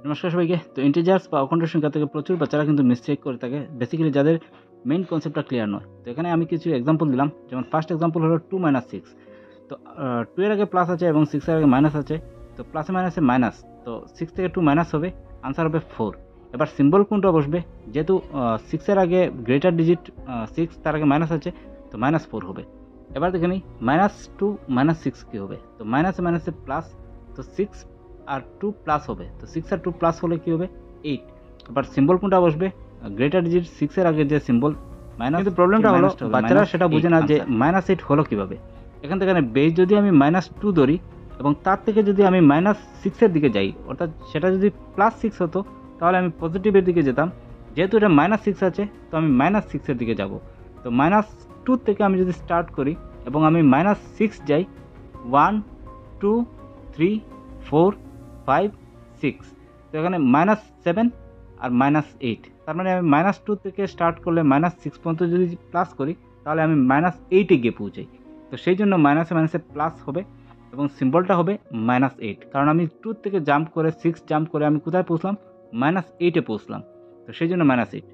নমস্কার সবাইকে। তো ইন্টিজার্স বা অখণ্ড সংখ্যা থেকে প্রচুর বাচ্চারা কিন্তু মিস্টেক করে থাকে, বেসিক্যালি যাদের মেইন কনসেপ্টটা ক্লিয়ার নয়। তো এখানে আমি কিছু এক্সাম্পল দিলাম, যেমন ফার্স্ট এক্সাম্পল হলো 2 - 6। তো 2 এর আগে প্লাস আছে এবং 6 এর আগে মাইনাস আছে। তো প্লাসে মাইনাসে মাইনাস, তো 6 থেকে 2 মাইনাস হবে, আনসার হবে 4। এবার সিম্বল কোনটা বসবে, যেহেতু 6 এর আগে গ্রেটার ডিজিট 6, তার আগে মাইনাস আছে, তো -4 হবে। এবার দেখে নিই -2 - 6 কী হবে। তো মাইনাসে মাইনাসে প্লাস, তো 6 আর 2 প্লাস হবে, তো 6 আর 2 প্লাস হলে কী হবে, 8। এবার সিম্বল কোনটা বসবে, গ্রেটার ডিজিট 6 এর আগে যে সিম্বল মাইনাস। কিন্তু প্রবলেমটা হলো বাচ্চারা সেটা বুঝে না যে -8 হলো কীভাবে। এখান থেকে বেস যদি আমি -2 ধরি এবং তার থেকে যদি আমি -6 এর দিকে যাই, অর্থাৎ সেটা যদি +6 হতো তাহলে আমি পজিটিভের দিকে যেতাম। যেহেতু এটা -6 আছে, তো আমি -6 এর দিকে যাব। তো -2 থেকে আমি যদি স্টার্ট করি এবং আমি -6 যাই, 1 2 3 4 5 6, তো এখানে -7 আর -8, তার মানে আমি -2 থেকে স্টার্ট করলে -6 পর্যন্ত যদি প্লাস করি তাহলে আমি -8-এ গিয়ে পৌঁছাই। তো সেই জন্য মাইনাসে মাইনাসে প্লাস হবে এবং সিম্বলটা হবে -8, কারণ আমি 2 থেকে জাম্প করে 6 জাম্প করে আমি কোথায় পৌঁছলাম, -8-এ পৌঁছলাম। তো সেই জন্য -8।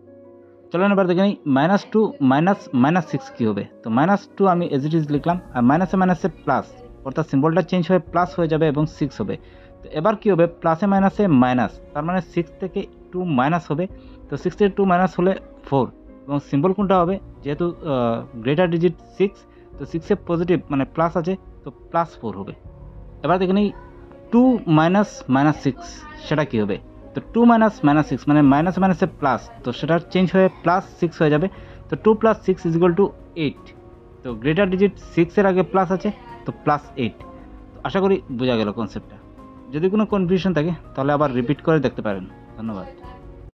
চলেন এবার দেখে নিই -2 - -6 কী হবে। তো -2 আমি এজ ইট ইজ লিখলাম, আর মাইনাসে মাইনাসে প্লাস, অর্থাৎ সিম্বলটা চেঞ্জ হয়ে প্লাস হয়ে যাবে এবং 6 হবে। তো এবার কী হবে, প্লাসে মাইনাসে মাইনাস, তার মানে 6 থেকে 2 মাইনাস হবে। তো 6 থেকে 2 মাইনাস হলে 4, এবং সিম্বল কোনটা হবে, যেহেতু গ্রেটার ডিজিট 6, তো 6-এ পজিটিভ মানে প্লাস আছে, তো +4 হবে। এবার দেখে নিই 2 - -6 সেটা কী হবে। তো 2 - -6 মানে মাইনাসে মাইনাসে প্লাস, তো সেটা চেঞ্জ হয়ে +6 হয়ে যাবে। তো 2 + 6 = 8। তো গ্রেটার ডিজিট 6 এর আগে প্লাস আছে, তো +8। তো আশা করি বোঝা গেল কনসেপ্টটা। যদি কোনো কনফিউশন থাকে তাহলে আবার রিপিট করে দেখতে পারেন। ধন্যবাদ।